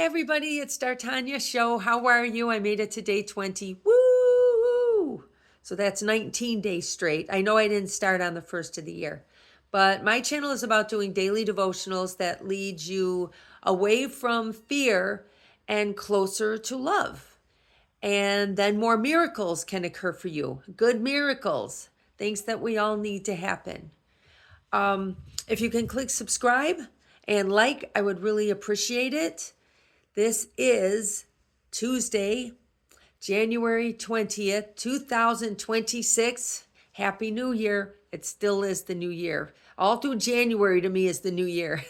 everybody, it's Dartanya Show. How are you? I made it to day 20. Woo! So that's 19 days straight. I know I didn't start on the first of the year, but my channel is about doing daily devotionals that lead you away from fear and closer to love. And then more miracles can occur for you. Good miracles, things that we all need to happen. If you can click subscribe and like, I would really appreciate it. This is Tuesday, January 20th, 2026. Happy New Year. It still is the new year. All through January to me is the new year.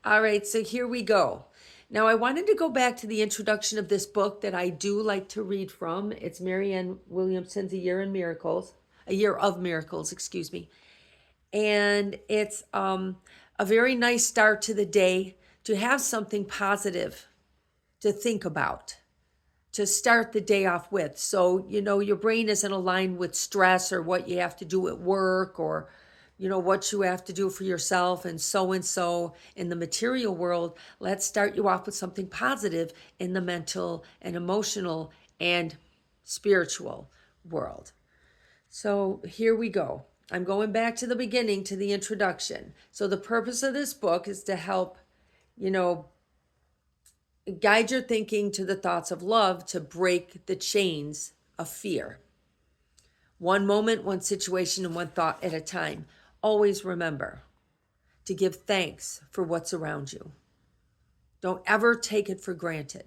All right, so here we go. Now, I wanted to go back to the introduction of this book that I do like to read from. It's Marianne Williamson's A Year of Miracles, excuse me. And it's a very nice start to the day to have something positive to think about, to start the day off with. So, your brain isn't aligned with stress or what you have to do at work or, what you have to do for yourself and so in the material world. Let's start you off with something positive in the mental and emotional and spiritual world. So here we go. I'm going back to the beginning, to the introduction. So the purpose of this book is to help, guide your thinking to the thoughts of love to break the chains of fear. One moment, one situation, and one thought at a time. Always remember to give thanks for what's around you. Don't ever take it for granted.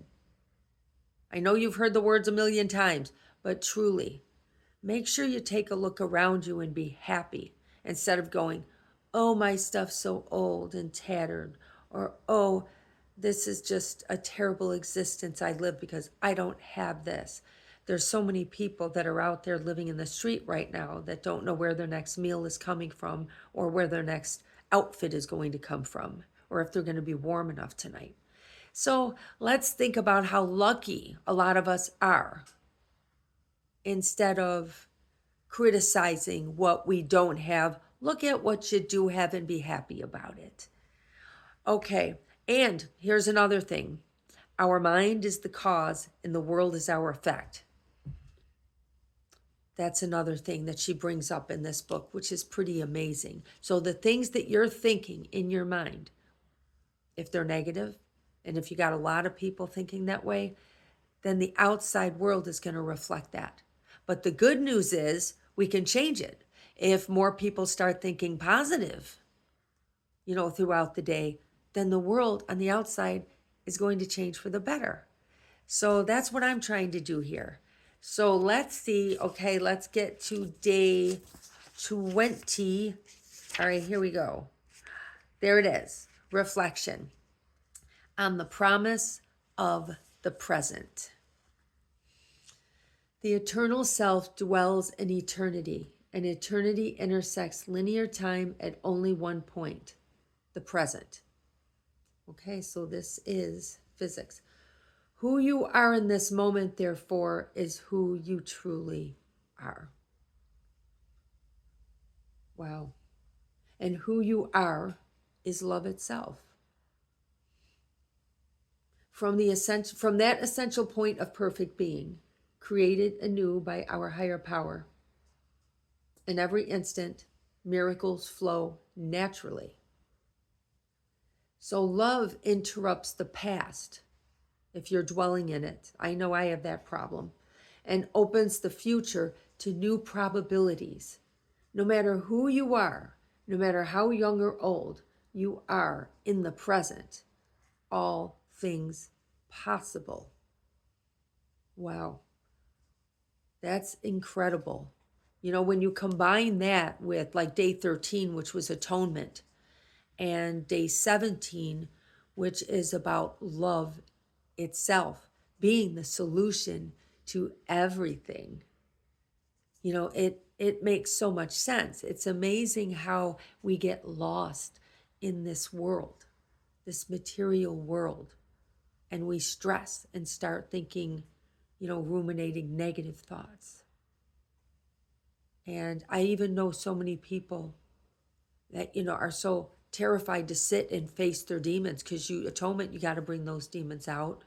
I know you've heard the words a million times, but truly, make sure you take a look around you and be happy instead of going, oh, my stuff's so old and tattered, or oh, this is just a terrible existence I live because I don't have this. There's so many people that are out there living in the street right now that don't know where their next meal is coming from or where their next outfit is going to come from or if they're going to be warm enough tonight. So let's think about how lucky a lot of us are instead of criticizing what we don't have. Look at what you do have and be happy about it. Okay, and here's another thing. Our mind is the cause and the world is our effect. That's another thing that she brings up in this book, which is pretty amazing. So the things that you're thinking in your mind, if they're negative, and if you got a lot of people thinking that way, then the outside world is going to reflect that. But the good news is we can change it. If more people start thinking positive, throughout the day, then the world on the outside is going to change for the better. So that's what I'm trying to do here. So let's see. Okay, let's get to day 20. All right, here we go. There it is. Reflection on the promise of the present. The eternal self dwells in eternity, and eternity intersects linear time at only one point, the present. Okay, so this is physics. Who you are in this moment, therefore, is who you truly are. Wow. And who you are is love itself. From that essential point of perfect being, created anew by our higher power. In every instant, miracles flow naturally. So love interrupts the past, if you're dwelling in it. I know I have that problem. And opens the future to new probabilities. No matter who you are, no matter how young or old, you are in the present. All things possible. Wow. That's incredible. When you combine that with like day 13, which was atonement, and day 17, which is about love itself being the solution to everything, it makes so much sense. It's amazing how we get lost in this world, this material world, and we stress and start thinking, ruminating negative thoughts. And I even know so many people that, are so terrified to sit and face their demons, because atonement, you got to bring those demons out.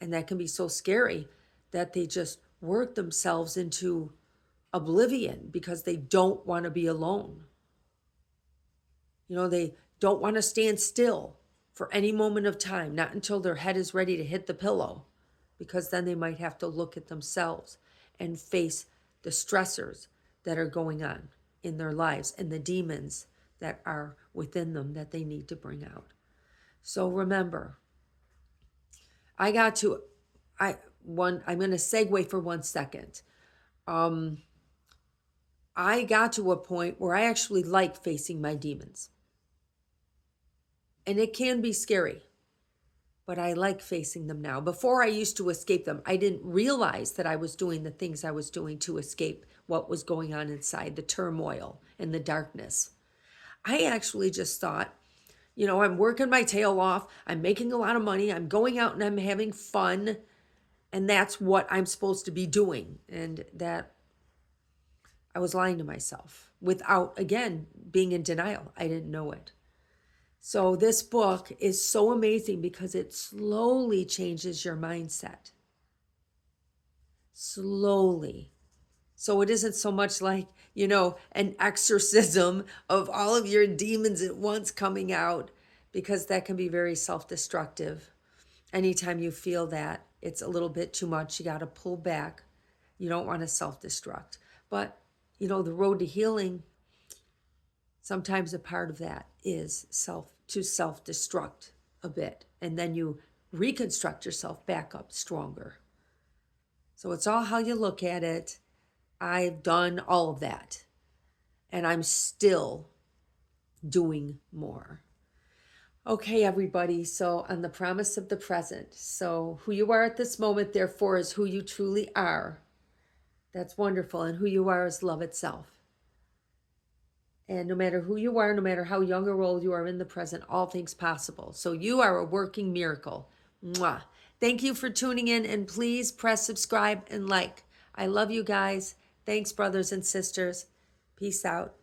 And that can be so scary that they just work themselves into oblivion because they don't want to be alone. They don't want to stand still for any moment of time, not until their head is ready to hit the pillow, because then they might have to look at themselves and face the stressors that are going on in their lives and the demons that are within them that they need to bring out. So remember, I'm going to segue for 1 second. I got to a point where I actually like facing my demons. And it can be scary, but I like facing them now. Before, I used to escape them. I didn't realize that I was doing the things I was doing to escape what was going on inside, the turmoil and the darkness. I actually just thought, I'm working my tail off. I'm making a lot of money. I'm going out and I'm having fun. And that's what I'm supposed to be doing. And that I was lying to myself without, again, being in denial. I didn't know it. So this book is so amazing because it slowly changes your mindset. Slowly. So it isn't so much like, an exorcism of all of your demons at once coming out, because that can be very self-destructive. Anytime you feel that it's a little bit too much, you got to pull back. You don't want to self-destruct. But, the road to healing, sometimes a part of that is self-destruct a bit. And then you reconstruct yourself back up stronger. So it's all how you look at it. I've done all of that. And I'm still doing more. Okay, everybody. So on the promise of the present. So who you are at this moment, therefore, is who you truly are. That's wonderful. And who you are is love itself. And no matter who you are, no matter how young or old you are in the present, all things possible. So you are a working miracle. Mwah. Thank you for tuning in, and please press subscribe and like. I love you guys. Thanks, brothers and sisters. Peace out.